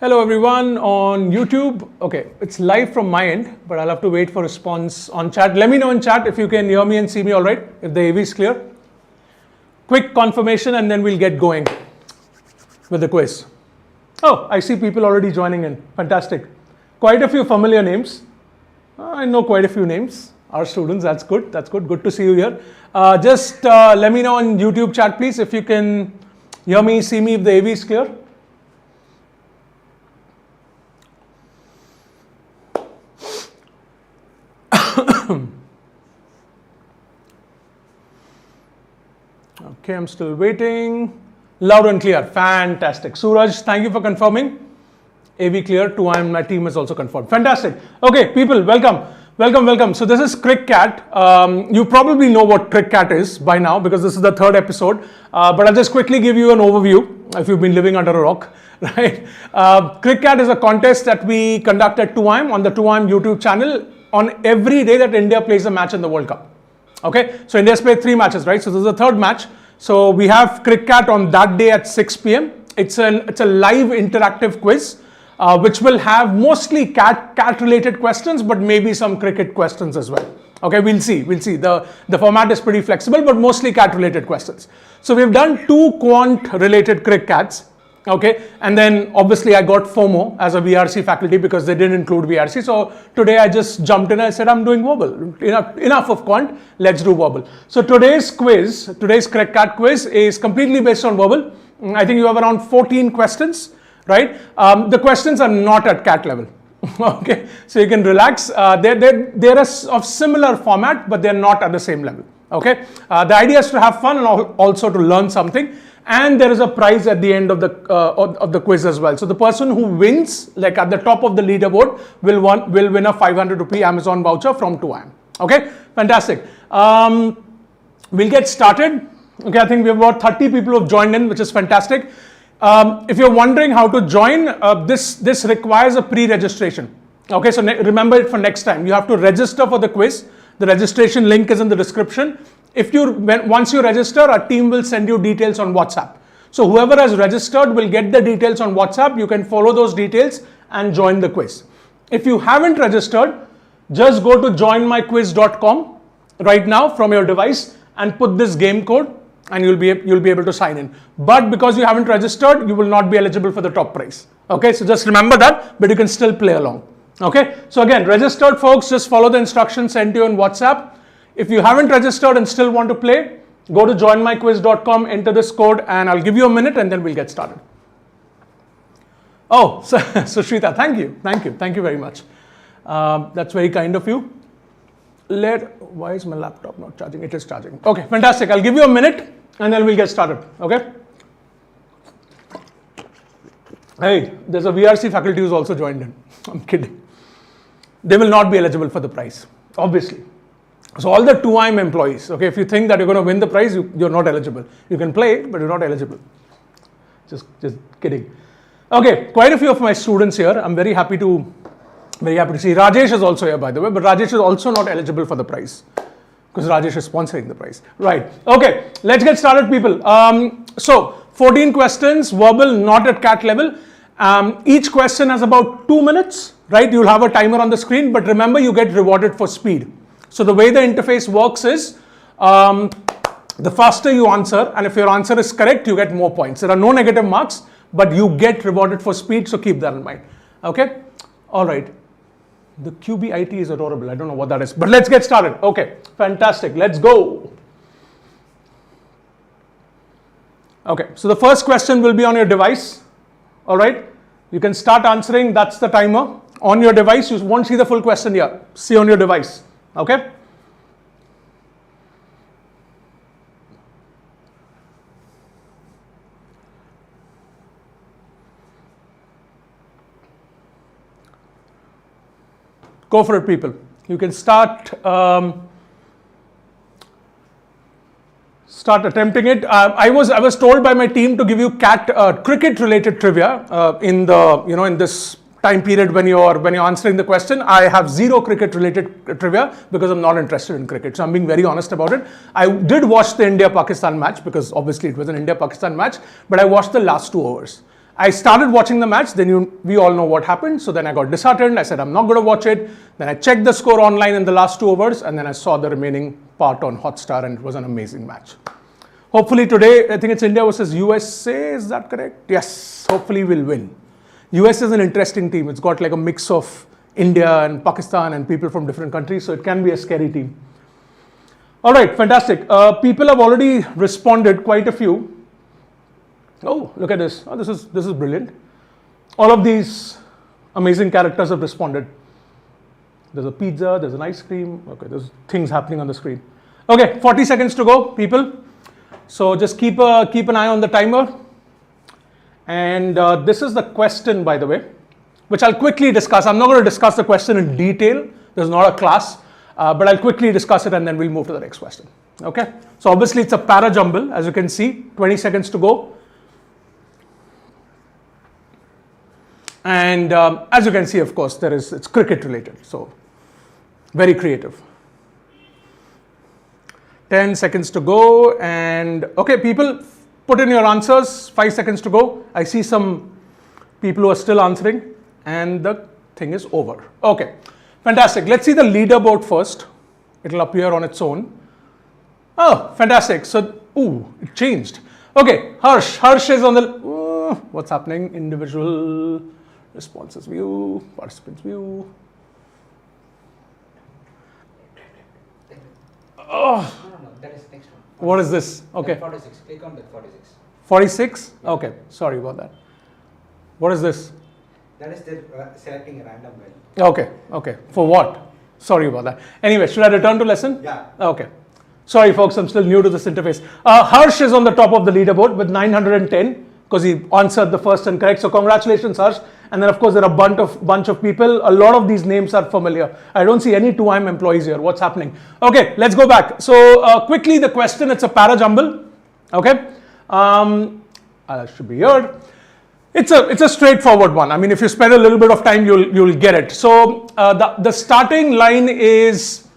Hello everyone on YouTube. Okay, it's live from my end, but I'll have to wait for response on chat. Let me know in chat if you can hear me and see me all right, if the AV is clear. Quick confirmation and then we'll get going with the quiz. Oh, I see people already joining in. Fantastic. Quite a few familiar names. I know quite a few names. Our students, that's good. That's good. Good to see you here. Just let me know on YouTube chat, please, if you can hear me, see me, if the AV is clear. Okay, I'm still waiting. Loud and clear. Fantastic. Suraj, thank you for confirming. AV clear. Too, my team is also confirmed. Fantastic. Okay, people, welcome. Welcome. So this is CrikCAT. You probably know what CrikCAT is by now because this is the third episode. But I'll just quickly give you an overview if you've been living under a rock, right? CrikCAT is a contest that we conduct at 2IIM on the 2IIM YouTube channel on every day that India plays a match in the World Cup. Okay, so India's played 3 matches, right? So this is the third match. So we have CrikCAT on that day at 6 p.m. It's a live interactive quiz. Which will have mostly cat related questions, but maybe some cricket questions as well. Okay, we'll see. The format is pretty flexible, but mostly cat related questions. So we've done 2 quant related CrikCATs. Okay, and then obviously I got FOMO as a VRC faculty because they didn't include VRC. So today I just jumped in and I said, I'm doing verbal. Enough of quant, let's do verbal. So today's CrikCAT quiz is completely based on verbal. I think you have around 14 questions. Right? The questions are not at CAT level. Okay, so you can relax. They're of similar format, but they're not at the same level. Okay, the idea is to have fun and also to learn something. And there is a prize at the end of the quiz as well. So the person who wins, like at the top of the leaderboard, will win a 500 rupee Amazon voucher from 2IIM. Okay, fantastic. We'll get started. Okay, I think we have about 30 people who have joined in, which is fantastic. If you're wondering how to join, this requires a pre-registration. Okay, so remember it for next time. You have to register for the quiz. The registration link is in the description. Once you register, our team will send you details on WhatsApp. So whoever has registered will get the details on WhatsApp. You can follow those details and join the quiz. If you haven't registered, just go to joinmyquiz.com right now from your device and put this game code. And you'll be able to sign in. But because you haven't registered, you will not be eligible for the top prize. Okay, so just remember that, but you can still play along. Okay, so again, registered folks, just follow the instructions sent to you on WhatsApp. If you haven't registered and still want to play, go to joinmyquiz.com, enter this code, and I'll give you a minute and then we'll get started. Oh, so Shrita, thank you very much. That's very kind of you. Why is my laptop not charging? It is charging. Okay, fantastic. I'll give you a minute and then we'll get started. Okay. Hey, there's a VRC faculty who's also joined in. I'm kidding. They will not be eligible for the prize, obviously. So all the 2IIM employees, okay, if you think that you're going to win the prize, you're not eligible. You can play, but you're not eligible. Just kidding. Okay, quite a few of my students here. I'm very happy to see. Rajesh is also here, by the way, but Rajesh is also not eligible for the prize because Rajesh is sponsoring the prize. Right. Okay. Let's get started, people. So 14 questions, verbal, not at CAT level. Each question has about 2 minutes, right? You'll have a timer on the screen, but remember you get rewarded for speed. So the way the interface works is the faster you answer, and if your answer is correct, you get more points. There are no negative marks, but you get rewarded for speed. So keep that in mind. Okay. All right. The QBIT is adorable. I don't know what that is, but let's get started. Okay, fantastic. Let's go. Okay, so the first question will be on your device. All right, you can start answering. That's the timer on your device. You won't see the full question here. See on your device. Okay. Go for it, people. You can start attempting it. I was told by my team to give you cricket related trivia in this time period when you're answering the question. I have 0 cricket related trivia because I'm not interested in cricket. So I'm being very honest about it. I did watch the India-Pakistan match because obviously it was an India-Pakistan match, but I watched the last 2 overs. I started watching the match, then we all know what happened. So then I got disheartened. I said, I'm not going to watch it. Then I checked the score online in the last 2 hours, and then I saw the remaining part on Hotstar, and it was an amazing match. Hopefully today, I think it's India versus USA, is that correct? Yes, hopefully we'll win. US is an interesting team. It's got like a mix of India and Pakistan and people from different countries, so it can be a scary team. All right, fantastic. People have already responded, quite a few. Oh, look at this. Oh, this is brilliant. All of these amazing characters have responded. There's a pizza, there's an ice cream. Okay, there's things happening on the screen. Okay, 40 seconds to go, people. So just keep an eye on the timer. And this is the question, by the way, which I'll quickly discuss. I'm not going to discuss the question in detail. There's not a class, but I'll quickly discuss it and then we'll move to the next question. Okay. So obviously it's a para-jumble, as you can see. 20 seconds to go. And as you can see, of course, it's cricket related. So very creative. 10 seconds to go. And okay, people, put in your answers. 5 seconds to go. I see some people who are still answering, and the thing is over. Okay, fantastic. Let's see the leaderboard first. It'll appear on its own. Oh, fantastic. So, it changed. Okay, Harsh is on the, what's happening? Individual responses view, participants view. Oh. No, that is next one. What is this? Okay. 46. Click on that 46. 46? Okay. Sorry about that. What is this? That is they're selecting a random value. Okay. Okay. For what? Sorry about that. Anyway, should I return to lesson? Yeah. Okay. Sorry, folks. I'm still new to this interface. Harsh is on the top of the leaderboard with 910 because he answered the first and correct. So congratulations, Harsh. And then, of course, there are a bunch of people. A lot of these names are familiar. I don't see any 2IIM employees here. What's happening? Okay, let's go back. So quickly, the question, it's a para-jumble. Okay. Should be here. It's a straightforward one. I mean, if you spend a little bit of time, you'll get it. So the starting line is,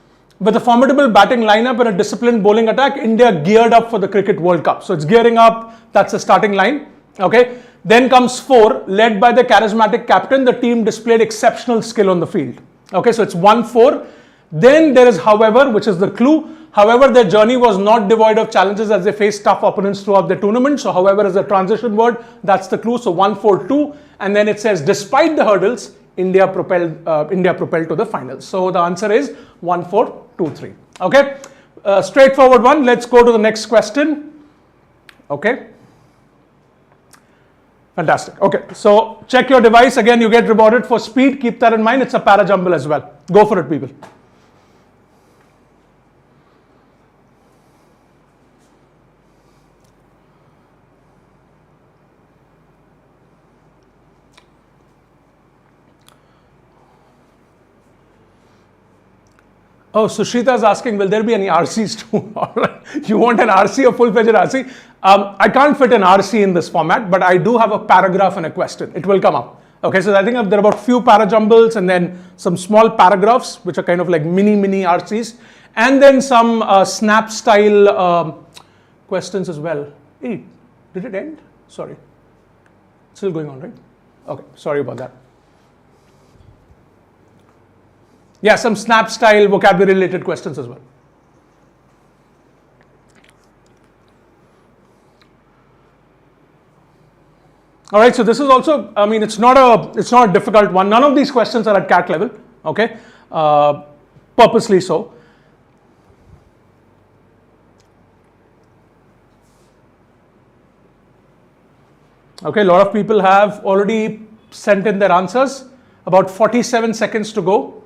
with a formidable batting lineup and a disciplined bowling attack, India geared up for the Cricket World Cup. So it's gearing up. That's the starting line. Okay. Then comes 4, led by the charismatic captain. The team displayed exceptional skill on the field. Okay, so it's 1-4. Then there is however, which is the clue. However, their journey was not devoid of challenges as they faced tough opponents throughout the tournament. So however is a transition word. That's the clue. So 1-4-2. And then it says, despite the hurdles, India propelled to the finals. So the answer is 1-4-2-3. Okay, straightforward one. Let's go to the next question. Okay. Fantastic. Okay, so check your device. Again, you get rewarded for speed. Keep that in mind. It's a para-jumble as well. Go for it, people. Oh, Sushita is asking, will there be any RCs too? All right. You want an RC, a full-fledged RC? I can't fit an RC in this format, but I do have a paragraph and a question. It will come up. Okay, so I think there are about few para-jumbles and then some small paragraphs, which are kind of like mini RCs, and then some snap-style questions as well. Hey, did it end? Sorry. Still going on, right? Okay, sorry about that. Yeah, some snap style vocabulary related questions as well. All right, so this is also, I mean, it's not a difficult one. None of these questions are at CAT level, okay? Purposely so. Okay, a lot of people have already sent in their answers. About 47 seconds to go.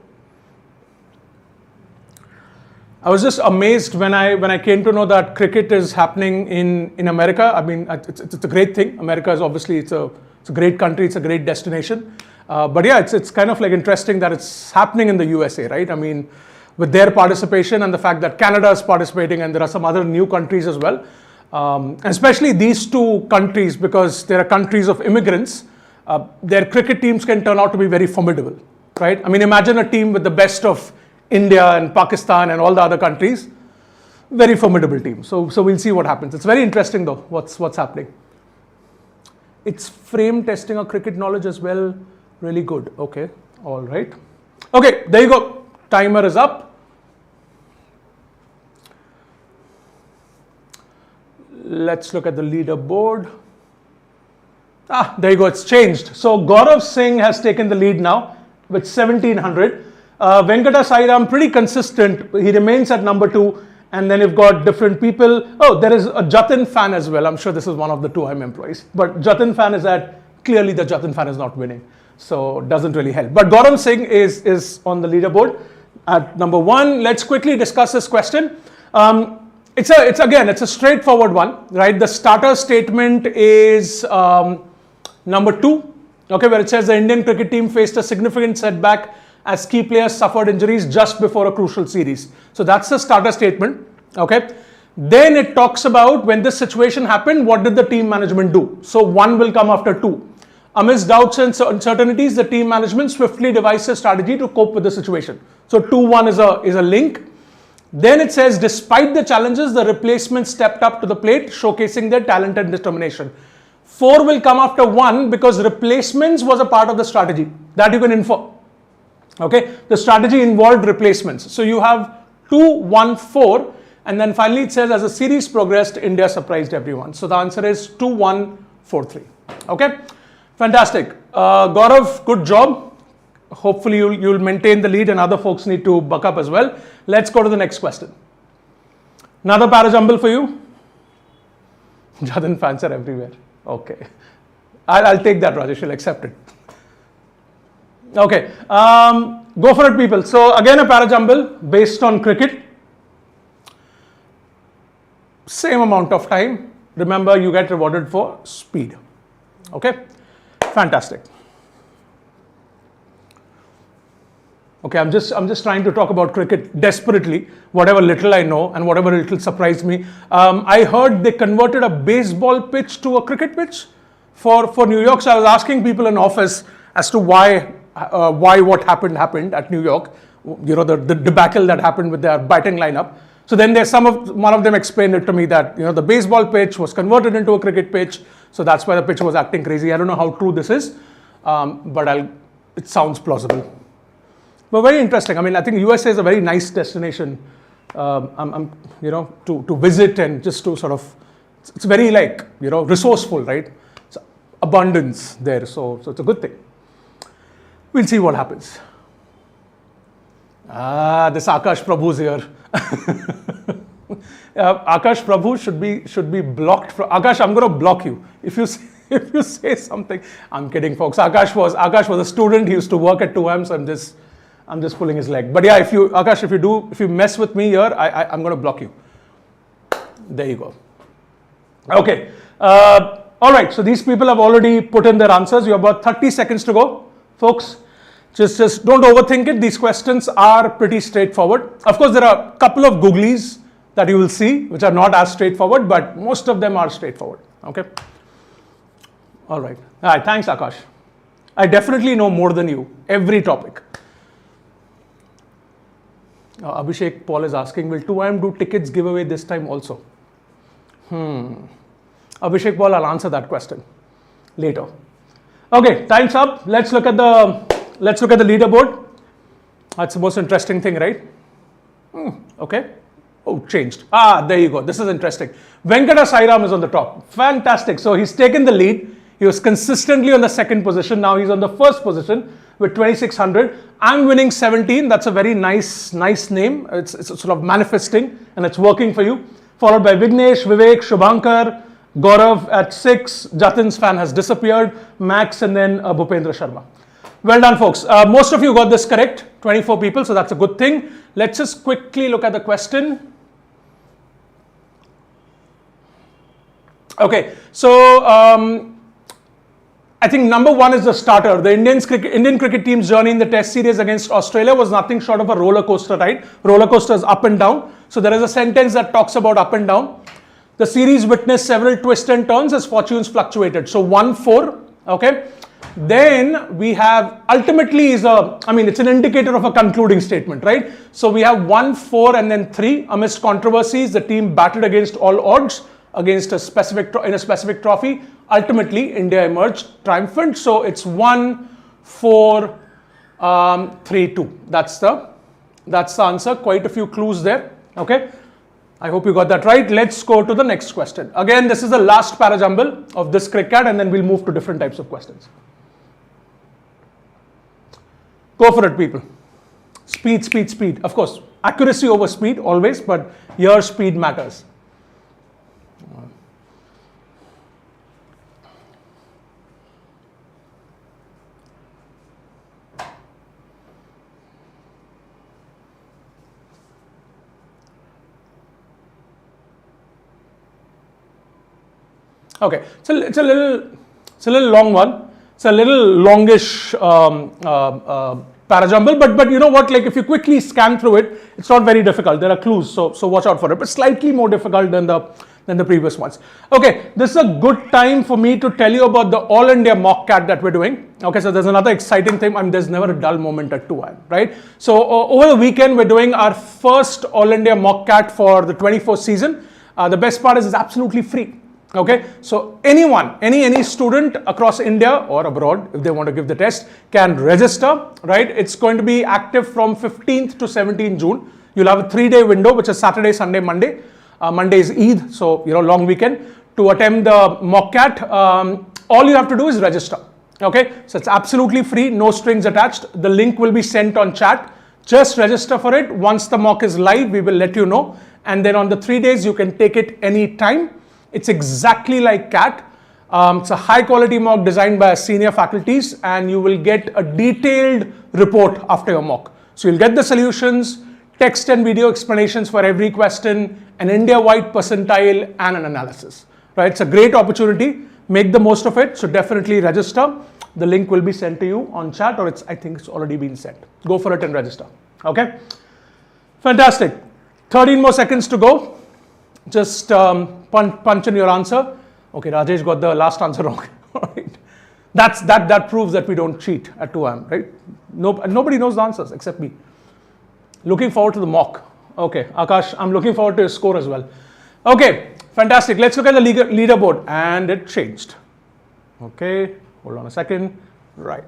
I was just amazed when I came to know that cricket is happening in America. I mean, it's a great thing. America is obviously, it's a great country, it's a great destination. But yeah, it's kind of like interesting that it's happening in the USA, right? I mean, with their participation and the fact that Canada is participating and there are some other new countries as well. Especially these two countries, because they are countries of immigrants, their cricket teams can turn out to be very formidable, right? I mean, imagine a team with the best of India and Pakistan and all the other countries, very formidable team. So we'll see what happens. It's very interesting though, what's happening. It's frame testing or cricket knowledge as well. Really good. Okay. All right. Okay. There you go. Timer is up. Let's look at the leaderboard. There you go. It's changed. So Gaurav Singh has taken the lead now with 1700. Venkata Sairam, pretty consistent. He remains at number 2. And then you've got different people. Oh, there is a Jatin fan as well. I'm sure this is one of the 2M employees. But Jatin fan is clearly the Jatin fan is not winning. So it doesn't really help. But Gaurav Singh is on the leaderboard at number 1. Let's quickly discuss this question. It's a straightforward one, right? The starter statement is number 2, okay, where it says the Indian cricket team faced a significant setback as key players suffered injuries just before a crucial series. So that's the starter statement, okay? Then it talks about when this situation happened, what did the team management do? So 1 will come after 2. Amidst doubts and uncertainties, the team management swiftly devised a strategy to cope with the situation. So 2-1 is a link. Then it says, despite the challenges, the replacements stepped up to the plate, showcasing their talent and determination. 4 will come after 1 because replacements was a part of the strategy. That you can infer. Okay, the strategy involved replacements. So you have 2, 1, 4, and then finally it says as the series progressed, India surprised everyone. So the answer is 2, 1, 4, 3. Okay, fantastic. Gaurav, good job. Hopefully you'll maintain the lead and other folks need to buck up as well. Let's go to the next question. Another para-jumble for you. Jatin fans are everywhere. Okay, I'll take that, Rajesh. I'll accept it. Okay, go for it, people. So again, a para-jumble based on cricket. Same amount of time. Remember, you get rewarded for speed. Okay, fantastic. Okay, I'm just trying to talk about cricket desperately, whatever little I know and whatever little surprised me. I heard they converted a baseball pitch to a cricket pitch for New York. So I was asking people in office as to why what happened at New York. You know, the debacle that happened with their batting lineup. So then one of them explained it to me that, you know, the baseball pitch was converted into a cricket pitch. So that's why the pitch was acting crazy. I don't know how true this is, but it sounds plausible. But very interesting. I mean, I think USA is a very nice destination, you know, to visit and just to sort of, it's very like, you know, resourceful, right? It's abundance there. So it's a good thing. We'll see what happens. This Akash Prabhu's here. Akash Prabhu should be blocked. Akash, I'm going to block you if you say something. I'm kidding, folks. Akash was a student. He used to work at 2M, so I'm just pulling his leg. But yeah, if you mess with me here, I'm going to block you. There you go. Okay. All right. So these people have already put in their answers. You have about 30 seconds to go, folks. Just don't overthink it. These questions are pretty straightforward. Of course, there are a couple of googlies that you will see, which are not as straightforward, but most of them are straightforward. Okay. All right. All right. Thanks, Akash. I definitely know more than you. Every topic. Abhishek Paul is asking, will 2M do tickets giveaway this time also? Abhishek Paul, I'll answer that question later. Okay, time's up. Let's look at the leaderboard. That's the most interesting thing, right? Okay. Oh, changed. There you go. This is interesting. Venkata Sairam is on the top. Fantastic. So he's taken the lead. He was consistently on the second position. Now he's on the first position with 2600. I'm winning 17. That's a very nice name. It's sort of manifesting and it's working for you. Followed by Vignesh, Vivek, Shubhankar, Gaurav at 6. Jatin's fan has disappeared. Max and then Bhupendra Sharma. Well done, folks. Most of you got this correct. 24 people, so that's a good thing. Let's just quickly look at the question. Okay, so I think number 1 is the starter. The Indian cricket team's journey in the Test series against Australia was nothing short of a roller coaster ride. Roller coaster is up and down. So there is a sentence that talks about up and down. The series witnessed several twists and turns as fortunes fluctuated. So 1-4. Okay. Then we have ultimately it's an indicator of a concluding statement, right? So we have 1-4 and then 3. Amidst controversies, the team battled against all odds. against a specific trophy. Ultimately, India emerged triumphant. So it's 1-4-3-2. That's the answer. Quite a few clues there. Okay. I hope you got that right. Let's go to the next question. Again, this is the last para-jumble of this CrikCAT, and then we'll move to different types of questions. Go for it, people. Speed, speed, speed. Of course, accuracy over speed always, but your speed matters. Okay, so it's a little long one. It's a little longish para-jumble, but you know what? Like if you quickly scan through it, it's not very difficult. There are clues, so watch out for it. But slightly more difficult than the previous ones. Okay, this is a good time for me to tell you about the All India Mock CAT that we're doing. Okay, so there's another exciting thing. I mean, there's never a dull moment at 2am, right? So over the weekend, we're doing our first All India Mock CAT for the 24th season. The best part is it's absolutely free. Okay, so anyone, any student across India or abroad, if they want to give the test, can register, right? It's going to be active from 15th to 17th June. You'll have a 3-day window, which is Saturday, Sunday, Monday. Monday is Eid, so long weekend. To attempt the mock CAT, all you have to do is register. Okay, so it's absolutely free, no strings attached. The link will be sent on chat. Just register for it. Once the mock is live, we will let you know. And then on the 3 days, you can take it any time. It's exactly like CAT. It's a high quality mock designed by senior faculties, and you will get a detailed report after your mock. So you'll get the solutions, text and video explanations for every question, an India-wide percentile, and an analysis. Right? It's a great opportunity. Make the most of it. So definitely register. The link will be sent to you on chat, or I think it's already been sent. Go for it and register. Okay? Fantastic. 13 more seconds to go. Just punch in your answer. Okay, Rajesh got the last answer wrong. Right. That proves that we don't cheat at 2am, right? Nobody knows the answers except me. Looking forward to the mock. Okay, Akash, I'm looking forward to your score as well. Okay, fantastic. Let's look at the leaderboard, and it changed. Okay, hold on a second. Right.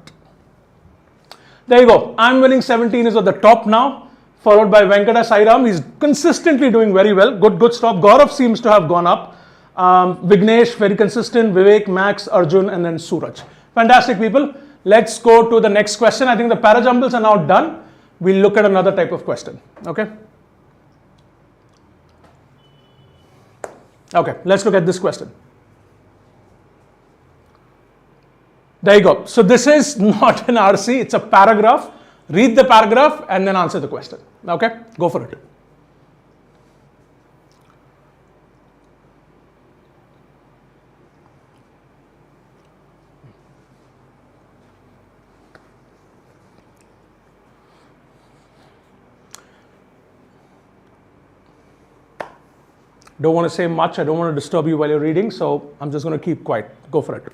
There you go. I'm winning 17 is at the top now, followed by Venkata Sairam. He's consistently doing very well. Good stop. Gaurav seems to have gone up. Vignesh, very consistent. Vivek, Max, Arjun, and then Suraj. Fantastic, people. Let's go to the next question. I think the para-jumbles are now done. We'll look at another type of question. Okay. Okay, let's look at this question. There you go. So this is not an RC, it's a paragraph. Read the paragraph and then answer the question. Okay, go for it. Don't want to say much. I don't want to disturb you while you're reading, so I'm just going to keep quiet. Go for it.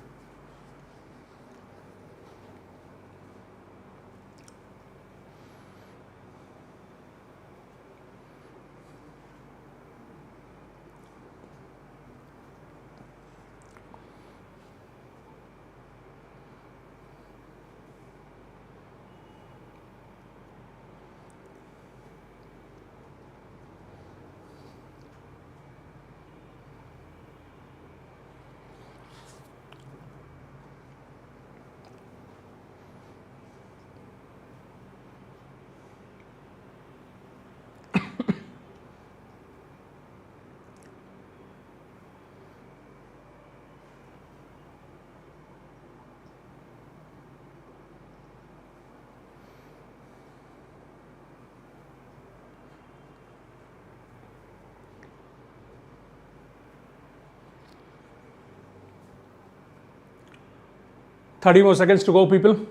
Thirty more seconds to go, people.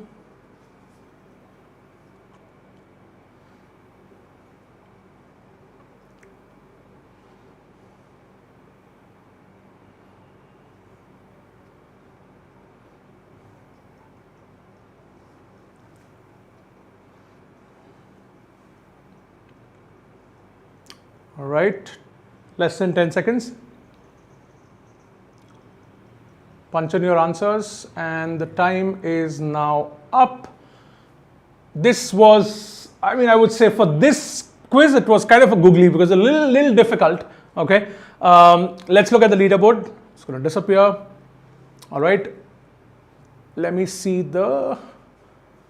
All right, less than 10 seconds. Punch in your answers, and the time is now up. This was, I would say for this quiz, it was kind of a googly because a little difficult. Okay, let's look at the leaderboard. It's going to disappear. All right, let me see the.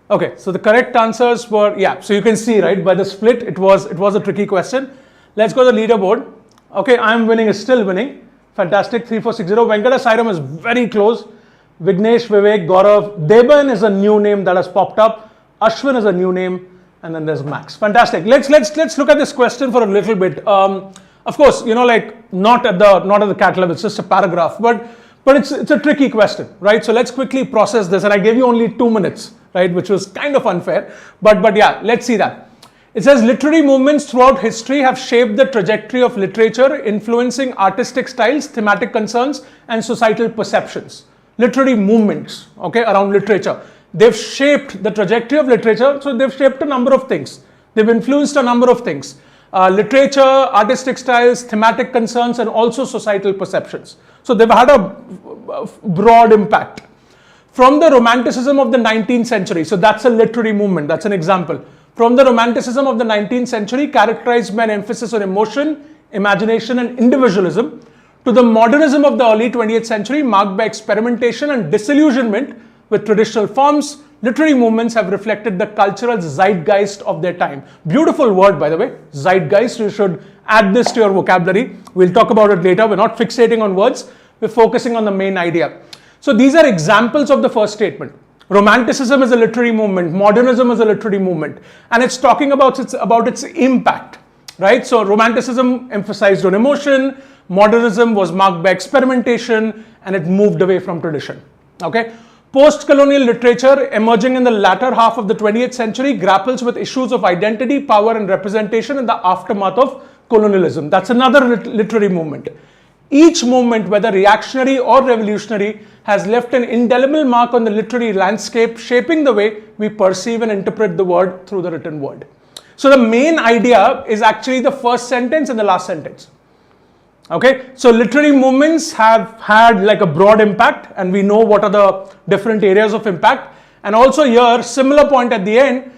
Okay, so the correct answers were, yeah, so you can see, right, by the split, it was a tricky question. Let's go to the leaderboard. Okay, I'm winning, is still winning. Fantastic, 3460. Venkata Sairam is very close. Vignesh, Vivek, Gaurav. Deban is a new name that has popped up. Ashwin is a new name. And then there's Max. Fantastic. Let's look at this question for a little bit. Of course, like not at the CAT level, it's just a paragraph, but it's a tricky question, right? So let's quickly process this, and I gave you only 2 minutes, right, which was kind of unfair, but yeah, let's see that. It says literary movements throughout history have shaped the trajectory of literature, influencing artistic styles, thematic concerns, and societal perceptions. Literary movements, okay, around literature. They've shaped the trajectory of literature, so they've shaped a number of things. They've influenced a number of things. Literature, artistic styles, thematic concerns, and also societal perceptions. So they've had a broad impact. From the Romanticism of the 19th century, so that's a literary movement, that's an example. From the Romanticism of the 19th century, characterized by an emphasis on emotion, imagination, and individualism, to the modernism of the early 20th century, marked by experimentation and disillusionment with traditional forms, literary movements have reflected the cultural zeitgeist of their time. Beautiful word, by the way, zeitgeist. You should add this to your vocabulary. We'll talk about it later. We're not fixating on words. We're focusing on the main idea. So these are examples of the first statement. Romanticism is a literary movement. Modernism is a literary movement. And it's talking about its impact, right? So Romanticism emphasized on emotion. Modernism was marked by experimentation, and it moved away from tradition, okay? Post-colonial literature emerging in the latter half of the 20th century grapples with issues of identity, power, and representation in the aftermath of colonialism. That's another literary movement. Each movement, whether reactionary or revolutionary, has left an indelible mark on the literary landscape, shaping the way we perceive and interpret the word through the written word. So the main idea is actually the first sentence and the last sentence. Okay, so literary movements have had like a broad impact, and we know what are the different areas of impact. And also here, similar point at the end,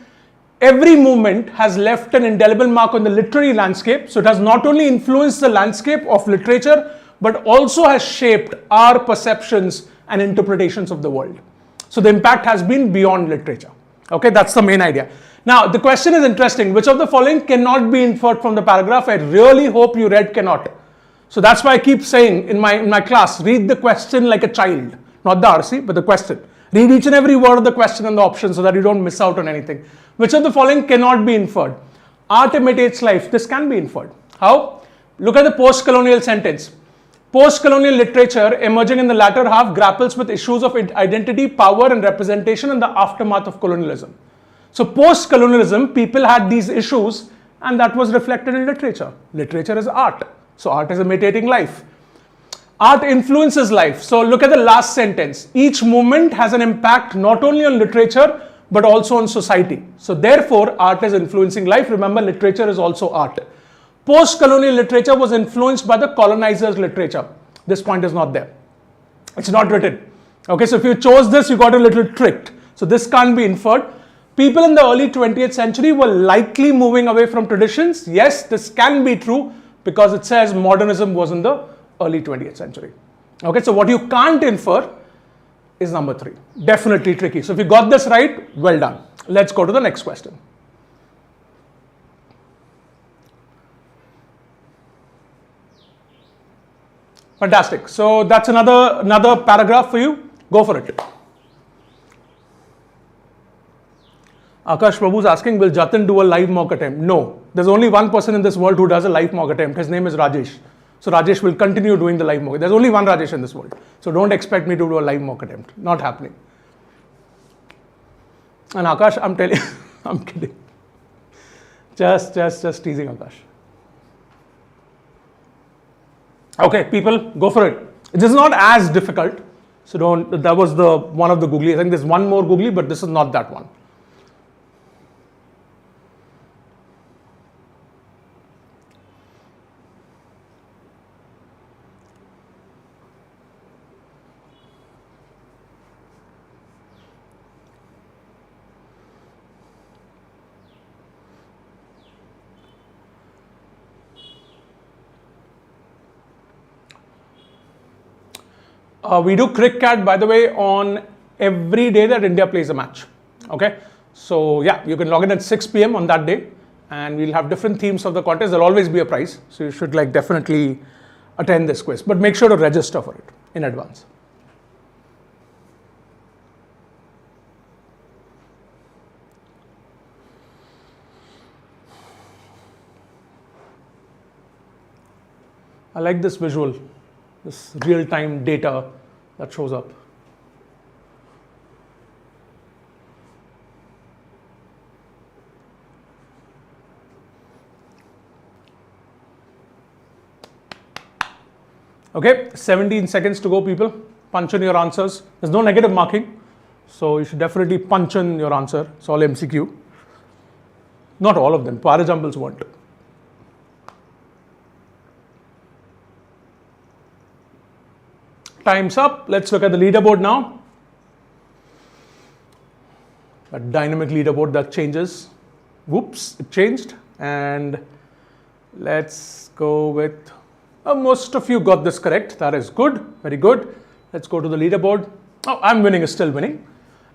every movement has left an indelible mark on the literary landscape. So it has not only influenced the landscape of literature, but also has shaped our perceptions and interpretations of the world. So the impact has been beyond literature. Okay, that's the main idea. Now, the question is interesting. Which of the following cannot be inferred from the paragraph? I really hope you read cannot. So that's why I keep saying in my class, read the question like a child, not the RC, but the question. Read each and every word of the question and the option so that you don't miss out on anything. Which of the following cannot be inferred? Art imitates life. This can be inferred. How? Look at the post-colonial sentence. Post-colonial literature emerging in the latter half grapples with issues of identity, power, and representation in the aftermath of colonialism. So post-colonialism, people had these issues, and that was reflected in literature. Literature is art. So art is imitating life. Art influences life. So look at the last sentence. Each movement has an impact not only on literature, but also on society. So therefore, art is influencing life. Remember, literature is also art. Post-colonial literature was influenced by the colonizers' literature. This point is not there. It's not written. Okay, so if you chose this, you got a little tricked. So this can't be inferred. People in the early 20th century were likely moving away from traditions. Yes, this can be true, because it says modernism was in the early 20th century. Okay, so what you can't infer is number 3. Definitely tricky. So if you got this right, well done. Let's go to the next question. Fantastic. So that's another paragraph for you. Go for it. Akash Prabhu is asking, will Jatin do a live mock attempt? No. There's only one person in this world who does a live mock attempt. His name is Rajesh. So Rajesh will continue doing the live mock. There's only one Rajesh in this world. So don't expect me to do a live mock attempt. Not happening. And Akash, I'm telling you, I'm kidding. Just teasing Akash. Okay, people, go for it. It is not as difficult. So don't, that was the one of the googly. I think there's one more googly, but this is not that one. We do CrikCAT, by the way, on every day that India plays a match. Okay, so yeah, you can log in at 6 p.m. on that day, and we'll have different themes of the contest. There'll always be a prize, so you should like definitely attend this quiz, but make sure to register for it in advance. I like this visual, this real-time data that shows up. Okay, 17 seconds to go, people. Punch in your answers. There's no negative marking, so you should definitely punch in your answer. It's all MCQ. Not all of them. Para-jumbles weren't. Time's up. Let's look at the leaderboard now. A dynamic leaderboard that changes. Whoops, it changed. And let's go with, most of you got this correct. That is good, very good. Let's go to the leaderboard. Oh, I'm winning, is still winning.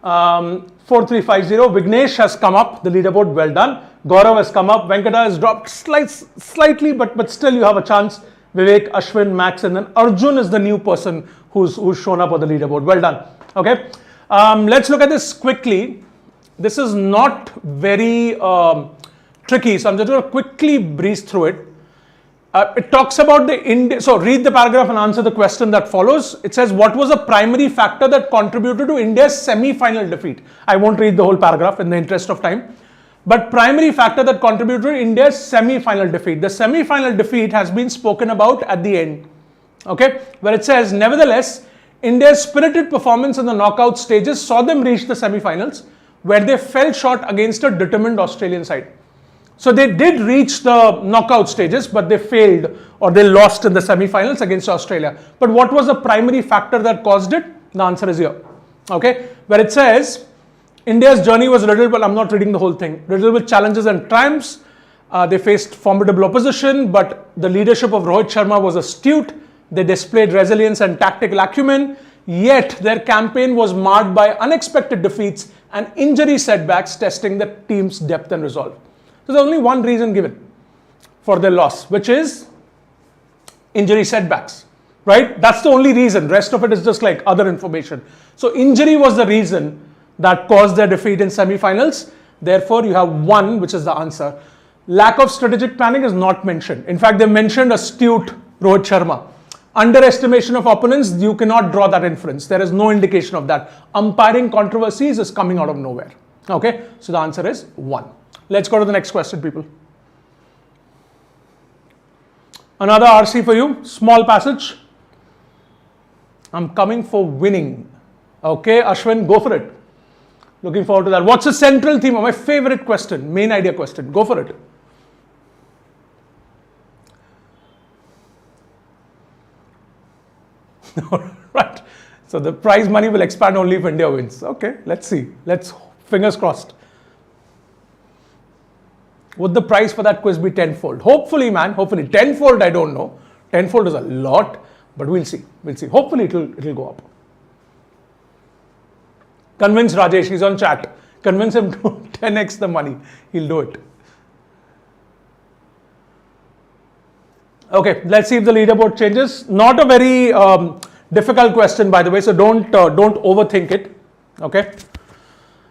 4350, Vignesh has come up, the leaderboard, well done. Gaurav has come up, Venkata has dropped slightly, but still you have a chance. Vivek, Ashwin, Max, and then Arjun is the new person who's shown up on the leaderboard. Well done. Okay, let's look at this quickly. This is not very tricky, so I'm just going to quickly breeze through it. It talks about the India. So read the paragraph and answer the question that follows. It says, what was a primary factor that contributed to India's semi-final defeat? I won't read the whole paragraph in the interest of time. But primary factor that contributed to India's semi-final defeat. The semi-final defeat has been spoken about at the end. Okay, where it says, nevertheless, India's spirited performance in the knockout stages saw them reach the semi-finals, where they fell short against a determined Australian side. So they did reach the knockout stages, but they failed or they lost in the semi-finals against Australia. But what was the primary factor that caused it? The answer is here. Okay, where it says, India's journey was riddled, but I'm not reading the whole thing, riddled with challenges and triumphs. They faced formidable opposition, but the leadership of Rohit Sharma was astute. They displayed resilience and tactical acumen, yet their campaign was marred by unexpected defeats and injury setbacks, testing the team's depth and resolve. So there's only one reason given for their loss, which is injury setbacks, right? That's the only reason. Rest of it is just like other information. So injury was the reason that caused their defeat in semi-finals. Therefore, you have one, which is the answer. Lack of strategic planning is not mentioned. In fact, they mentioned astute Rohit Sharma. Underestimation of opponents, you cannot draw that inference. There is no indication of that. Umpiring controversies is coming out of nowhere. Okay, so the answer is 1. Let's go to the next question, people. Another RC for you, small passage. I'm coming for winning. Okay, Ashwin, go for it. Looking forward to that. What's the central theme of my favorite question, main idea question? Go for it. Right. So the prize money will expand only if India wins. Okay, let's see. Let's, fingers crossed. Would the price for that quiz be tenfold? Hopefully, man. Hopefully. Tenfold, I don't know. Tenfold is a lot, but we'll see. We'll see. Hopefully, it'll go up. Convince Rajesh. He's on chat. Convince him to 10x the money. He'll do it. Okay, let's see if the leaderboard changes. Not a very difficult question, by the way, so don't overthink it. Okay.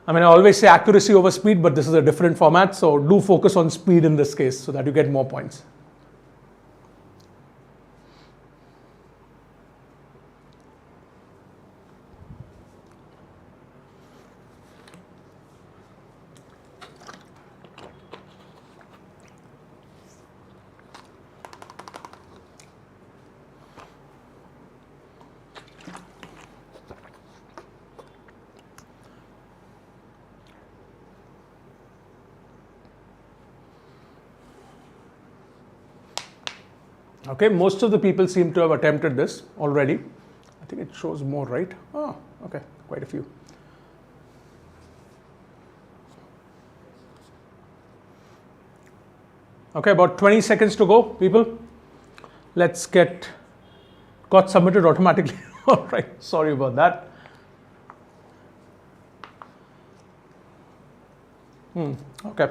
I mean, I always say accuracy over speed, but this is a different format, so do focus on speed in this case so that you get more points. Okay, most of the people seem to have attempted this already. I think it shows more, right? Oh, okay, quite a few. Okay, about 20 seconds to go, people. Let's got submitted automatically. All right, sorry about that. Okay.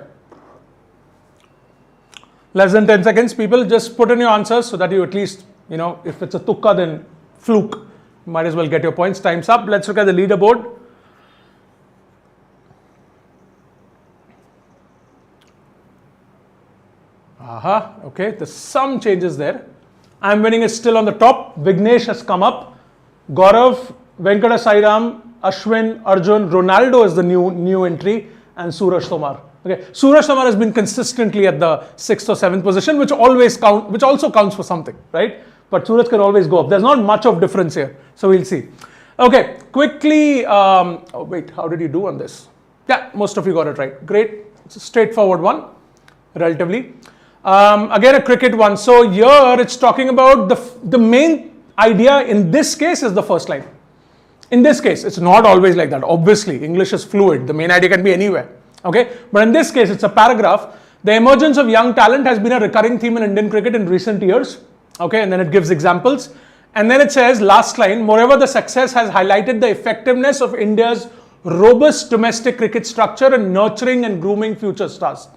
Less than 10 seconds, people. Just put in your answers so that you at least, if it's a tukka, then fluke. Might as well get your points. Time's up. Let's look at the leaderboard. Okay, there's some changes there. I'm winning is still on the top. Vignesh has come up. Gaurav, Venkata Sairam, Ashwin, Arjun, Ronaldo is the new entry, and Suraj Tomar. Okay, Suraj Tomar has been consistently at the 6th or 7th position, which also counts for something, right? But Suraj can always go up. There's not much of difference here, so we'll see. Okay, quickly. Wait, how did you do on this? Yeah, most of you got it right. Great. It's a straightforward one, relatively. Again, a cricket one. So here it's talking about the main idea in this case is the first line. In this case, it's not always like that. Obviously, English is fluid. The main idea can be anywhere. Okay, but in this case, it's a paragraph. The emergence of young talent has been a recurring theme in Indian cricket in recent years. Okay, and then it gives examples. And then it says, last line, moreover, the success has highlighted the effectiveness of India's robust domestic cricket structure in nurturing and grooming future stars.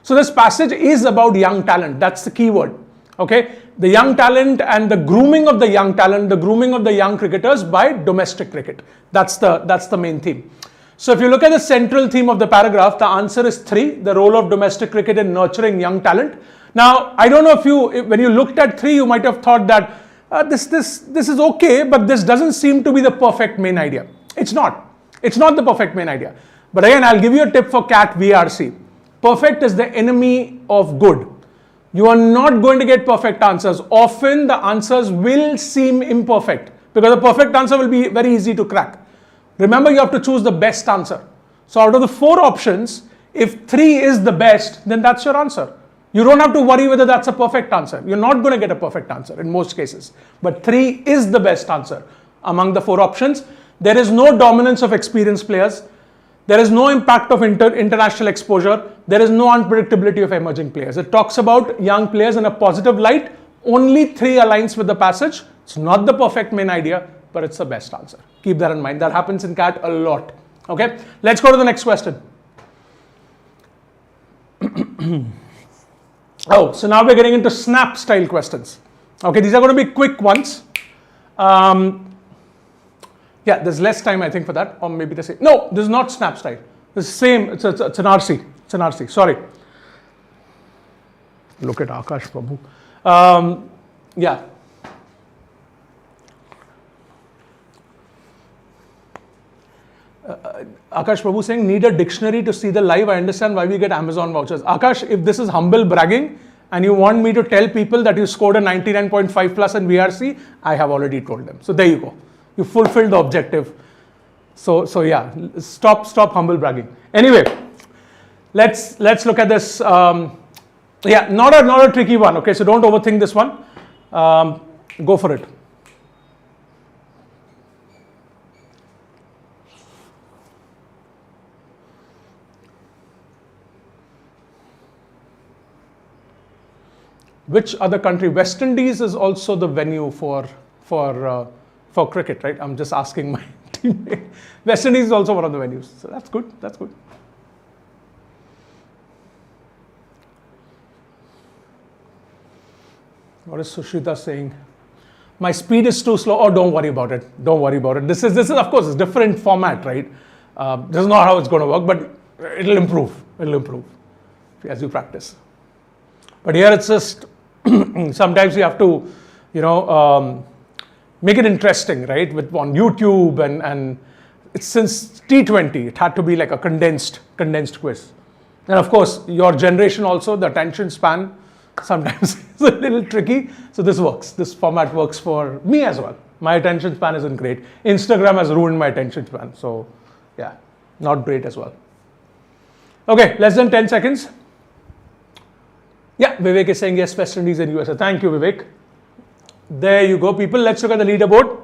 So this passage is about young talent. That's the key word. Okay, the young talent and the grooming of the young talent, the grooming of the young cricketers by domestic cricket. That's the main theme. So if you look at the central theme of the paragraph, the answer is 3, the role of domestic cricket in nurturing young talent. Now, I don't know if when you looked at 3, you might have thought that this is okay, but this doesn't seem to be the perfect main idea. It's not. It's not the perfect main idea. But again, I'll give you a tip for CAT VRC. Perfect is the enemy of good. You are not going to get perfect answers. Often the answers will seem imperfect because the perfect answer will be very easy to crack. Remember, you have to choose the best answer. So out of the 4 options, if 3 is the best, then that's your answer. You don't have to worry whether that's a perfect answer. You're not going to get a perfect answer in most cases. But 3 is the best answer among the 4 options. There is no dominance of experienced players. There is no impact of international exposure. There is no unpredictability of emerging players. It talks about young players in a positive light. Only 3 aligns with the passage. It's not the perfect main idea, but it's the best answer. Keep that in mind. That happens in CAT a lot. Okay, let's go to the next question. Oh, so now we're getting into snap style questions. Okay, these are going to be quick ones. Yeah, there's less time, I think, for that, or maybe the same. No, this is not snap style. It's the same. It's an RC. It's an RC. Sorry. Look at Akash Prabhu. Yeah. Akash Prabhu saying, need a dictionary to see the live. I understand why we get Amazon vouchers. Akash, if this is humble bragging and you want me to tell people that you scored a 99.5 plus in VRC, I have already told them. So there you go. You fulfilled the objective. So yeah, stop humble bragging. Anyway, let's look at this. Yeah, not a tricky one. Okay, so don't overthink this one. Go for it. Which other country? West Indies is also the venue for cricket, right? I'm just asking my teammate. West Indies is also one of the venues. So that's good. That's good. What is Sushita saying? My speed is too slow. Oh, don't worry about it. Don't worry about it. This is of course, a different format, right? This is not how it's going to work, but it'll improve. It'll improve as you practice. But here it's just sometimes you have to, make it interesting, right? On YouTube and it's since T20, it had to be like a condensed quiz. And of course, your generation also, the attention span sometimes is a little tricky. So this works. This format works for me as well. My attention span isn't great. Instagram has ruined my attention span. So yeah, not great as well. Okay, less than 10 seconds. Yeah, Vivek is saying yes, West Indies and USA. Thank you, Vivek. There you go, people. Let's look at the leaderboard.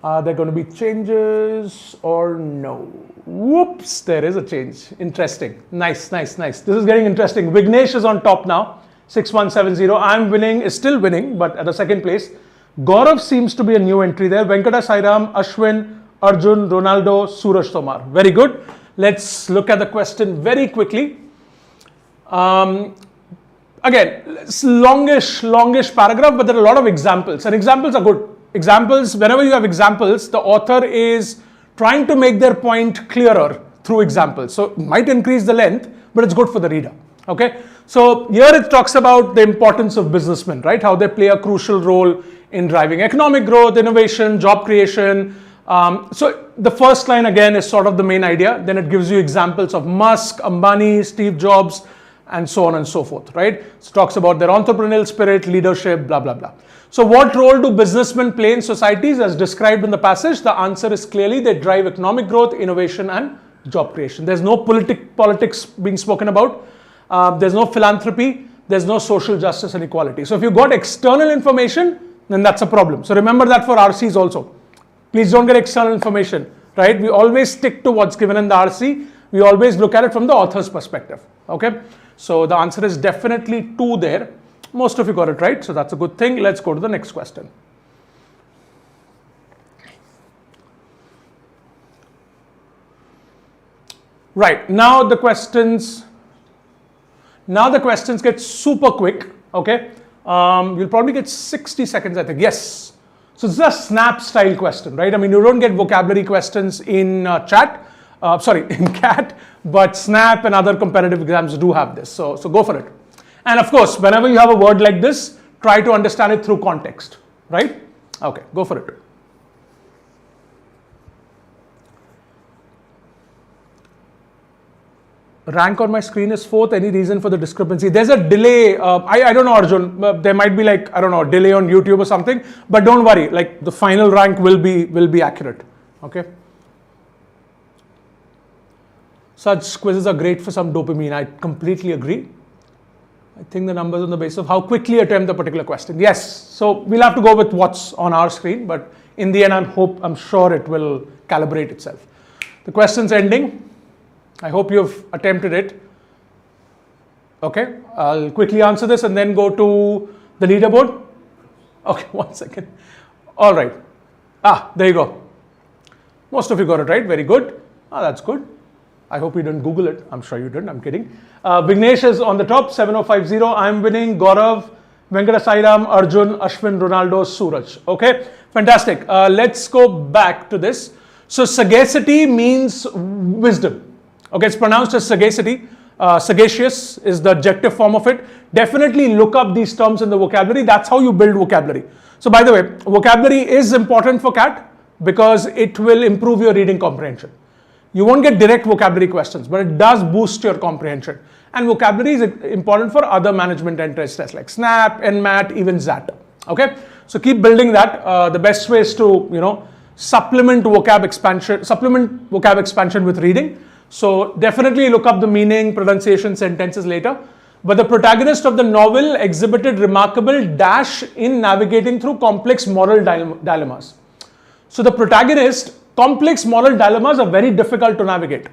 Are there going to be changes or no? Whoops, there is a change. Interesting. Nice. This is getting interesting. Vignesh is on top now, 6170. I'm winning, is still winning, but at the second place. Gaurav seems to be a new entry there. Venkata Sairam, Ashwin, Arjun, Ronaldo, Suraj Tomar. Very good. Let's look at the question very quickly. Again, it's longish paragraph, but there are a lot of examples, and examples are good. Examples, whenever you have examples, the author is trying to make their point clearer through examples. So it might increase the length, but it's good for the reader. Okay. So here it talks about the importance of businessmen, right? How they play a crucial role in driving economic growth, innovation, job creation. So the first line again is sort of the main idea. Then it gives you examples of Musk, Ambani, Steve Jobs, and so on and so forth, right? So it talks about their entrepreneurial spirit, leadership, blah, blah, blah. So what role do businessmen play in societies as described in the passage? The answer is clearly they drive economic growth, innovation, and job creation. There's no politics being spoken about. There's no philanthropy. There's no social justice and equality. So if you've got external information, then that's a problem. So remember that for RCs also. Please don't get external information, right? We always stick to what's given in the RC. We always look at it from the author's perspective, okay? So the answer is definitely 2 there. Most of you got it right, so that's a good thing. Let's go to the next question. Right, now the questions get super quick, okay? You'll probably get 60 seconds, I think. Yes. So this is a snap style question, right? I mean, you don't get vocabulary questions in in CAT, but Snap and other competitive exams do have this. So go for it. And of course, whenever you have a word like this, try to understand it through context, right? Okay, go for it. Rank on my screen is 4th. Any reason for the discrepancy? There's a delay. I don't know, Arjun. There might be like, I don't know, delay on YouTube or something. But don't worry. Like the final rank will be accurate. Okay. Such quizzes are great for some dopamine. I completely agree. I think the numbers on the basis of how quickly attempt the particular question. Yes. So we'll have to go with what's on our screen. But in the end, I'm sure it will calibrate itself. The question's ending. I hope you've attempted it. Okay, I'll quickly answer this and then go to the leaderboard. Okay, 1 second. All right. There you go. Most of you got it right. Very good. That's good. I hope you didn't Google it. I'm sure you didn't. I'm kidding. Vignesh is on the top, 7050. I'm winning. Gaurav, Venkata Sairam, Arjun, Ashwin, Ronaldo, Suraj. Okay, fantastic. Let's go back to this. So sagacity means wisdom. Okay, it's pronounced as sagacity. Sagacious is the adjective form of it. Definitely look up these terms in the vocabulary. That's how you build vocabulary. So by the way, vocabulary is important for CAT because it will improve your reading comprehension. You won't get direct vocabulary questions, but it does boost your comprehension. And vocabulary is important for other management entrance tests like SNAP, NMAT, even ZAT. Okay, so keep building that. The best way is to supplement vocab expansion with reading. So definitely look up the meaning, pronunciation, sentences later. But the protagonist of the novel exhibited remarkable dash in navigating through complex moral dilemmas. So the protagonist, complex moral dilemmas are very difficult to navigate.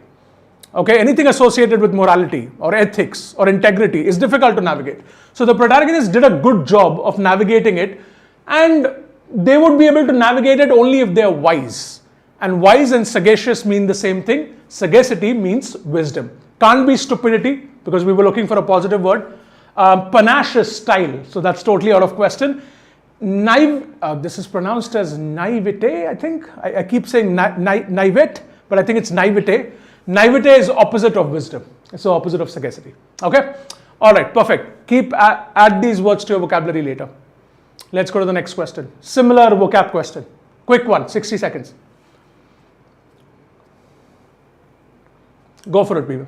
Okay, anything associated with morality or ethics or integrity is difficult to navigate. So the protagonist did a good job of navigating it, and they would be able to navigate it only if they are wise. And wise and sagacious mean the same thing. Sagacity means wisdom. Can't be stupidity because we were looking for a positive word. Panache is style, so that's totally out of question. This is pronounced as naivete, I think. I keep saying naivete, but I think it's naivete. Naivete is opposite of wisdom. It's the opposite of sagacity. Okay? All right, perfect. Add these words to your vocabulary later. Let's go to the next question. Similar vocab question. Quick one, 60 seconds. Go for it, people.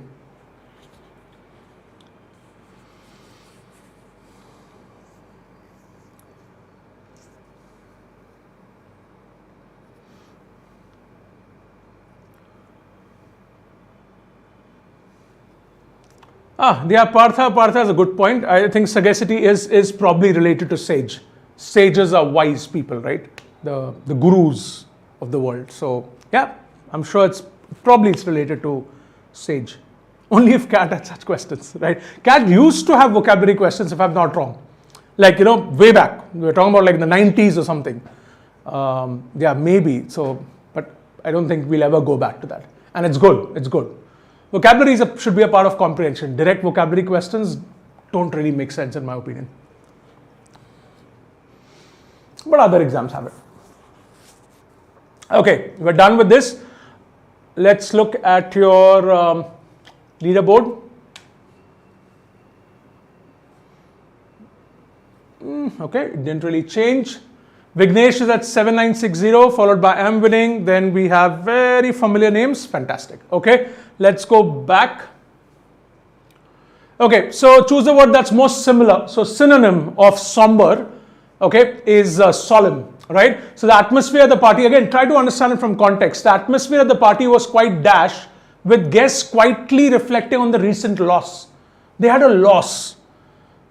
Yeah, Partha is a good point. I think sagacity is probably related to sage. Sages are wise people, right? The gurus of the world. So yeah, I'm sure it's related to sage. Only if CAT had such questions, right? CAT used to have vocabulary questions, if I'm not wrong. Like, way back. We were talking about like the 90s or something. Yeah, maybe. So, but I don't think we'll ever go back to that. And it's good. It's good. Vocabulary should be a part of comprehension. Direct vocabulary questions don't really make sense in my opinion. But other exams have it. Okay, we're done with this. Let's look at your leaderboard. Okay, it didn't really change. Vignesh is at 7960, followed by I'm winning. Then we have very familiar names. Fantastic. Okay, let's go back. Okay, so choose a word that's most similar. So synonym of somber, okay, is solemn, right? So the atmosphere at the party, again, try to understand it from context. The atmosphere at the party was quite dash, with guests quietly reflecting on the recent loss. They had a loss,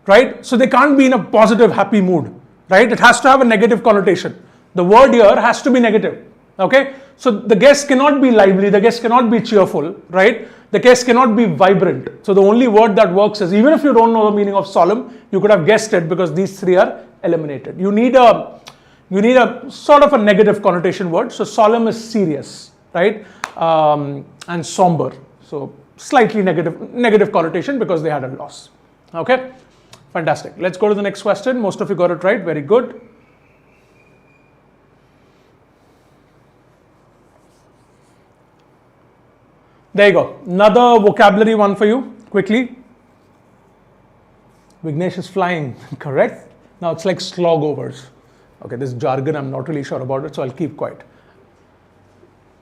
right? So they can't be in a positive, happy mood, right? It has to have a negative connotation. The word here has to be negative, okay? So the guests cannot be lively, the guests cannot be cheerful, right? The guests cannot be vibrant. So the only word that works is, even if you don't know the meaning of solemn, you could have guessed it because these three are eliminated. You need a sort of a negative connotation word. So solemn is serious, right? And somber. So slightly negative connotation because they had a loss. Okay, fantastic. Let's go to the next question. Most of you got it right. Very good. There you go. Another vocabulary one for you, quickly. Vignesh is flying, correct? Now it's like slogovers. Okay, this jargon, I'm not really sure about it, so I'll keep quiet.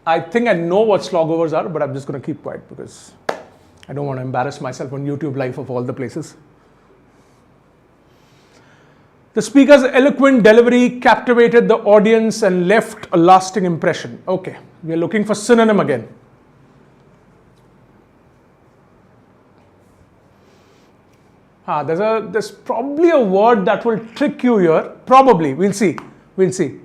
I think I know what slogovers are, but I'm just going to keep quiet because I don't want to embarrass myself on YouTube Live of all the places. The speaker's eloquent delivery captivated the audience and left a lasting impression. Okay, we're looking for synonym again. There's probably a word that will trick you here. Probably. We'll see. We'll see.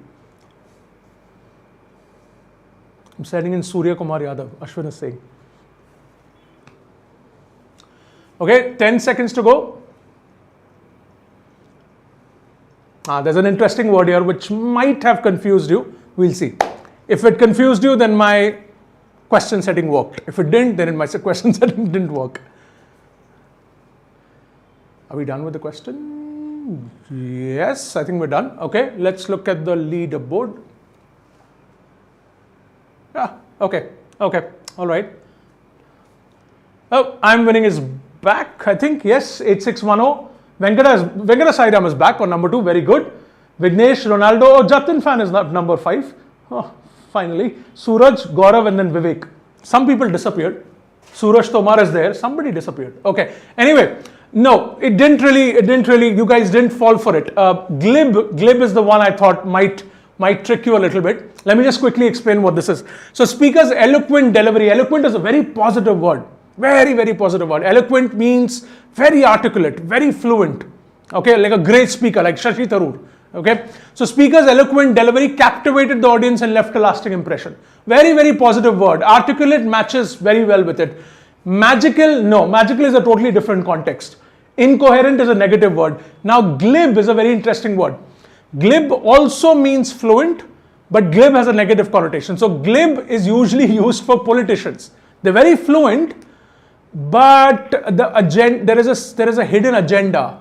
I'm sending in Surya Kumar Yadav. Ashwin is saying. Okay, 10 seconds to go. There's an interesting word here which might have confused you. We'll see. If it confused you, then my question setting worked. If it didn't, then my question setting didn't work. Are we done with the question? Yes, I think we're done. Okay, let's look at the leaderboard. Yeah, okay, all right. Oh, I'm winning is back, I think. Yes, 8610. Venkata Sairam is back on number 2. Very good. Vignesh, Ronaldo. Oh, Jatin fan is not number 5. Oh, finally. Suraj, Gaurav, and then Vivek. Some people disappeared. Suraj Tomar is there. Somebody disappeared. Okay. Anyway. No, it didn't really, you guys didn't fall for it. Glib is the one I thought might trick you a little bit. Let me just quickly explain what this is. So speaker's eloquent delivery. Eloquent is a very positive word. Very, very positive word. Eloquent means very articulate, very fluent. Okay, like a great speaker, like Shashi Tharoor. Okay, so speaker's eloquent delivery captivated the audience and left a lasting impression. Very, very positive word. Articulate matches very well with it. Magical, no, magical is a totally different context. Incoherent is a negative word. Now, glib is a very interesting word. Glib also means fluent, but glib has a negative connotation. So, glib is usually used for politicians. They're very fluent, but there is a hidden agenda.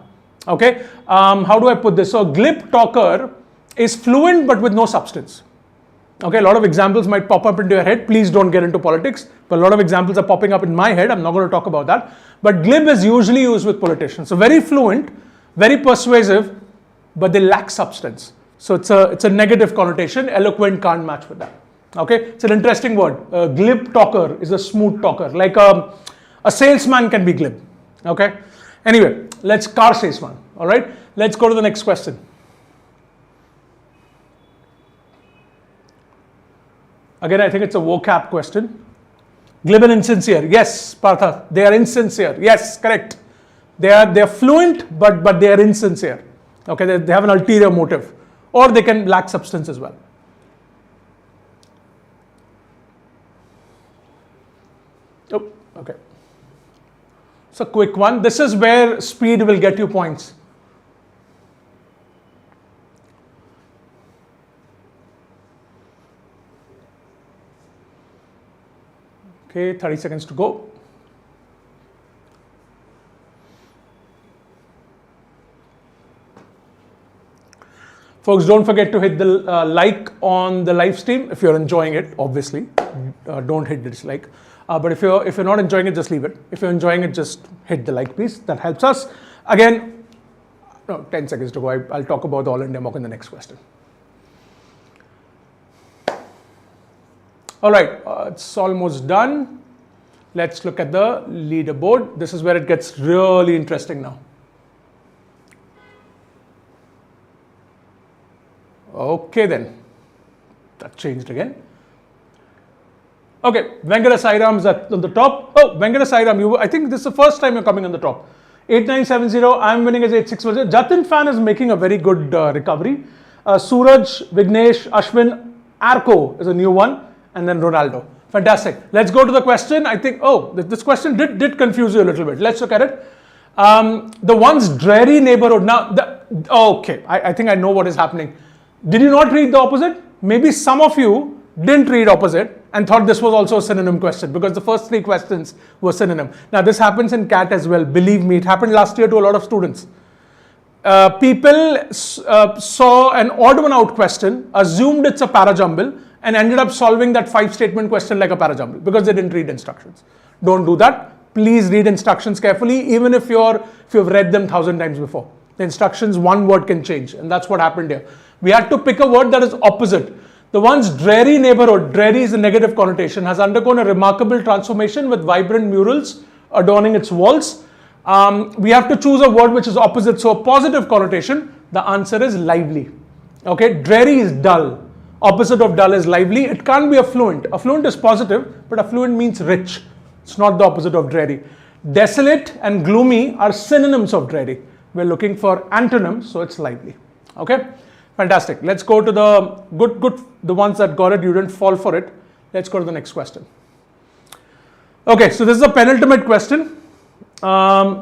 Okay, how do I put this? So, glib talker is fluent but with no substance. Okay, a lot of examples might pop up into your head. Please don't get into politics, but a lot of examples are popping up in my head. I'm not going to talk about that. But glib is usually used with politicians. So very fluent, very persuasive, but they lack substance. So it's a negative connotation. Eloquent can't match with that. Okay, it's an interesting word. Glib talker is a smooth talker. Like a salesman can be glib. Okay. Anyway, car salesman. All right. Let's go to the next question. Again, I think it's a vocab question. Glib and insincere. Yes, Partha, they are insincere. Yes, correct. They are fluent, but they are insincere. Okay, they have an ulterior motive, or they can lack substance as well. Oh, okay. It's a quick one. This is where speed will get you points. Okay, 30 seconds to go. Folks, don't forget to hit the like on the live stream if you're enjoying it, obviously. Don't hit the dislike. But if you're not enjoying it, just leave it. If you're enjoying it, just hit the like, please. That helps us. Again, no, 10 seconds to go. I'll talk about the All India mock in the next question. All right, it's almost done. Let's look at the leaderboard. This is where it gets really interesting now. Okay then, that changed again. Okay, Venkata Sairam is on the top. Oh, Venkata Sairam, I think this is the first time you're coming on the top. 8970, I'm winning as 8610. Jatin Fan is making a very good recovery. Suraj, Vignesh, Ashwin, Arco is a new one, and then Ronaldo. Fantastic. Let's go to the question. I think, this question did confuse you a little bit. Let's look at it. The once dreary neighborhood. Now, okay, I think I know what is happening. Did you not read the opposite? Maybe some of you didn't read opposite and thought this was also a synonym question because the first 3 questions were synonym. Now this happens in CAT as well. Believe me, it happened last year to a lot of students. People saw an odd one out question, assumed it's a para-jumble and ended up solving that 5-statement question like a para-jumble because they didn't read instructions. Don't do that. Please read instructions carefully, even if you've read them 1,000 times before. The instructions, one word can change, and that's what happened here. We had to pick a word that is opposite. The once dreary neighborhood, dreary is a negative connotation, has undergone a remarkable transformation with vibrant murals adorning its walls. We have to choose a word which is opposite, so a positive connotation. The answer is lively. Okay, dreary is dull. Opposite of dull is lively. It can't be affluent. Affluent is positive, but affluent means rich. It's not the opposite of dreary. Desolate and gloomy are synonyms of dreary. We're looking for antonyms, so it's lively. Okay, fantastic. Let's go to the ones that got it. You didn't fall for it. Let's go to the next question. Okay, so this is a penultimate question.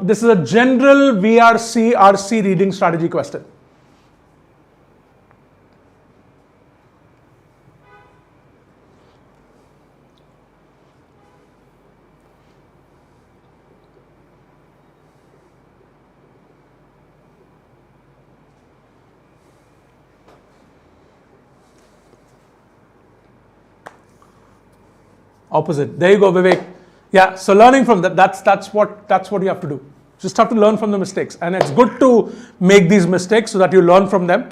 This is a general VRC RC reading strategy question. Opposite. There you go, Vivek. Yeah. So learning from that. That's what you have to do. Just have to learn from the mistakes, and it's good to make these mistakes so that you learn from them.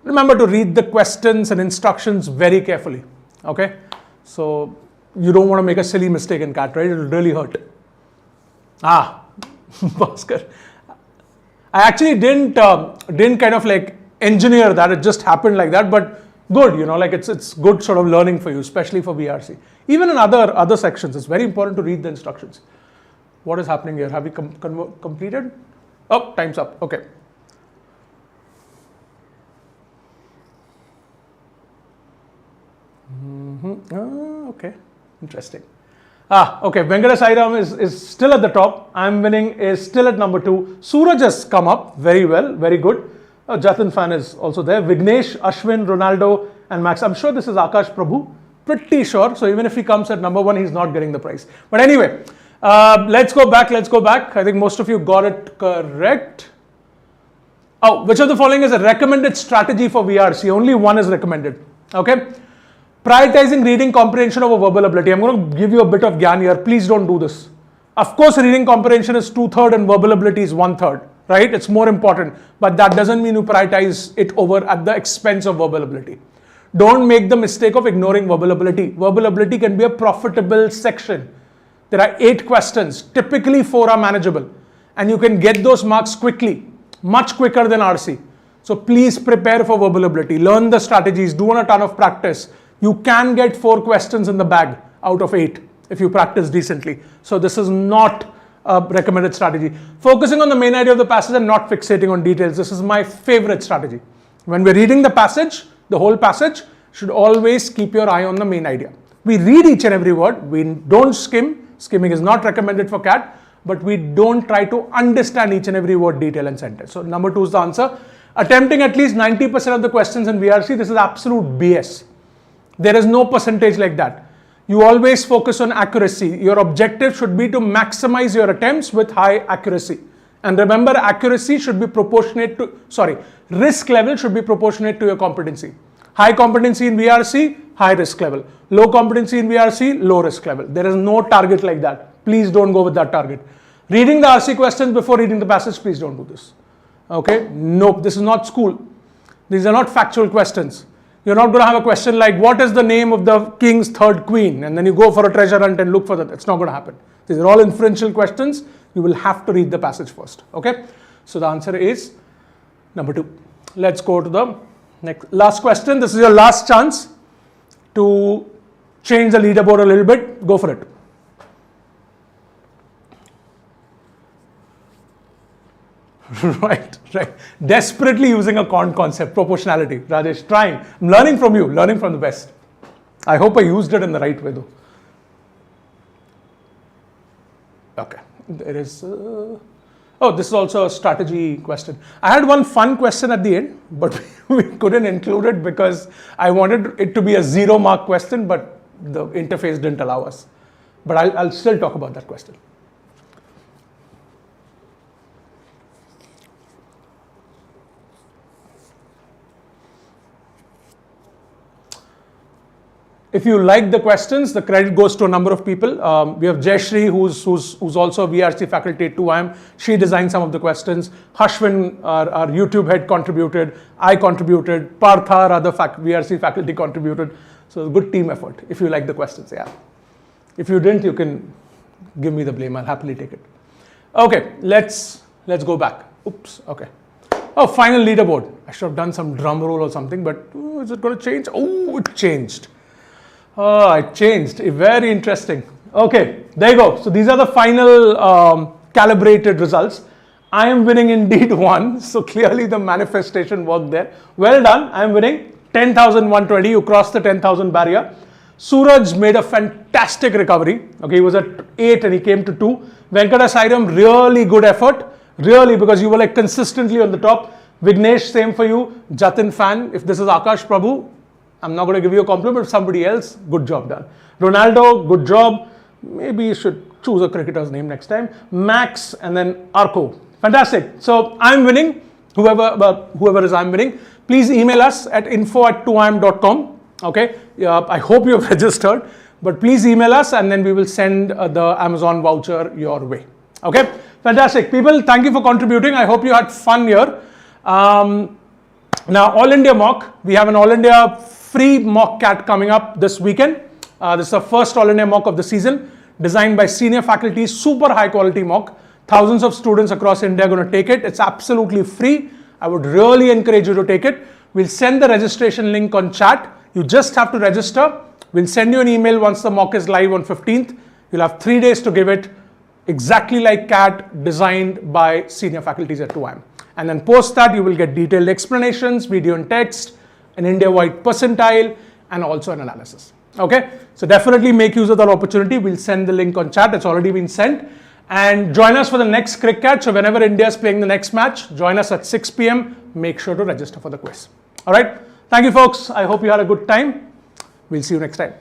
Remember to read the questions and instructions very carefully. Okay. So you don't want to make a silly mistake in CAT, right? It'll really hurt. Bhaskar. I actually didn't kind of like engineer that. It just happened like that, but. Good, like it's good sort of learning for you, especially for VRC. Even in other sections, it's very important to read the instructions. What is happening here? Have we completed? Oh, time's up. Okay. Okay, interesting. Okay, Venkata Sairam is still at the top. I'm winning is still at number 2. Suraj has come up very well, very good. Jatin Fan is also there. Vignesh, Ashwin, Ronaldo, and Max. I'm sure this is Akash Prabhu. Pretty sure. So even if he comes at number 1, he's not getting the prize. But anyway, let's go back. I think most of you got it correct. Oh, which of the following is a recommended strategy for VRC? Only one is recommended. Okay. Prioritizing reading comprehension over verbal ability. I'm going to give you a bit of gyan here. Please don't do this. Of course, reading comprehension is 2/3 and verbal ability is 1/3. Right? It's more important, but that doesn't mean you prioritize it over at the expense of verbal ability. Don't make the mistake of ignoring verbal ability. Verbal ability can be a profitable section. There are 8 questions. Typically 4 are manageable, and you can get those marks quickly, much quicker than RC. So please prepare for verbal ability. Learn the strategies. Do a ton of practice. You can get 4 questions in the bag out of 8 if you practice decently. So this is not recommended strategy. Focusing on the main idea of the passage and not fixating on details. This is my favorite strategy. When we're reading the passage, the whole passage, should always keep your eye on the main idea. We read each and every word. We don't skim. Skimming is not recommended for CAT, but we don't try to understand each and every word, detail and sentence. So number 2 is the answer. Attempting at least 90% of the questions in VRC, this is absolute BS. There is no percentage like that. You always focus on accuracy. Your objective should be to maximize your attempts with high accuracy. And remember, accuracy should be proportionate to, risk level should be proportionate to your competency. High competency in VRC, high risk level. Low competency in VRC, low risk level. There is no target like that. Please don't go with that target. Reading the RC questions before reading the passage, please don't do this. Okay? Nope, this is not school. These are not factual questions. You're not going to have a question like, what is the name of the king's third queen? And then you go for a treasure hunt and look for that. It's not going to happen. These are all inferential questions. You will have to read the passage first. Okay? So the answer is number 2. Let's go to the last question. This is your last chance to change the leaderboard a little bit. Go for it. Right. Desperately using a concept, proportionality. Rajesh, trying. I'm learning from you, learning from the best. I hope I used it in the right way though. Okay. There is, this is also a strategy question. I had one fun question at the end, but we couldn't include it because I wanted it to be a 0 mark question, but the interface didn't allow us. But I'll still talk about that question. If you like the questions, the credit goes to a number of people. We have Jayashri, who's also a VRC faculty at 2IIM. She designed some of the questions. Hashwin, our YouTube head, contributed. I contributed. Partha, our other VRC faculty, contributed. So a good team effort, if you like the questions, yeah. If you didn't, you can give me the blame. I'll happily take it. Okay, let's go back. Oops, okay. Oh, final leaderboard. I should have done some drum roll or something, but is it going to change? Oh, it changed. Oh, it changed. Very interesting. Okay, there you go. So these are the final calibrated results. I am winning indeed 1. So clearly the manifestation worked there. Well done. I am winning 10,120. You crossed the 10,000 barrier. Suraj made a fantastic recovery. Okay, he was at 8 and he came to 2. Venkata Sairam, really good effort. Really, because you were like consistently on the top. Vignesh, same for you. Jatin fan. If this is Akash Prabhu, I'm not going to give you a compliment, but somebody else, good job done. Ronaldo, good job. Maybe you should choose a cricketer's name next time. Max and then Arco. Fantastic. So I'm winning. Whoever is I'm winning. Please email us at info@2im.com. Okay. I hope you have registered, but please email us and then we will send the Amazon voucher your way. Okay. Fantastic. People, thank you for contributing. I hope you had fun here. Now, All India mock. We have an All India free mock CAT coming up this weekend. This is the first All India mock of the season, designed by senior faculty, super high quality mock. Thousands of students across India are going to take it. It's absolutely free. I would really encourage you to take it. We'll send the registration link on chat. You just have to register. We'll send you an email once the mock is live on 15th. You'll have 3 days to give it, exactly like CAT, designed by senior faculties at 2IIM. And then post that, you will get detailed explanations, video and text, an India-wide percentile, and also an analysis. Okay, so definitely make use of that opportunity. We'll send the link on chat. It's already been sent. And join us for the next CrikCAT. So whenever India is playing the next match, join us at 6 p.m. Make sure to register for the quiz. All right. Thank you, folks. I hope you had a good time. We'll see you next time.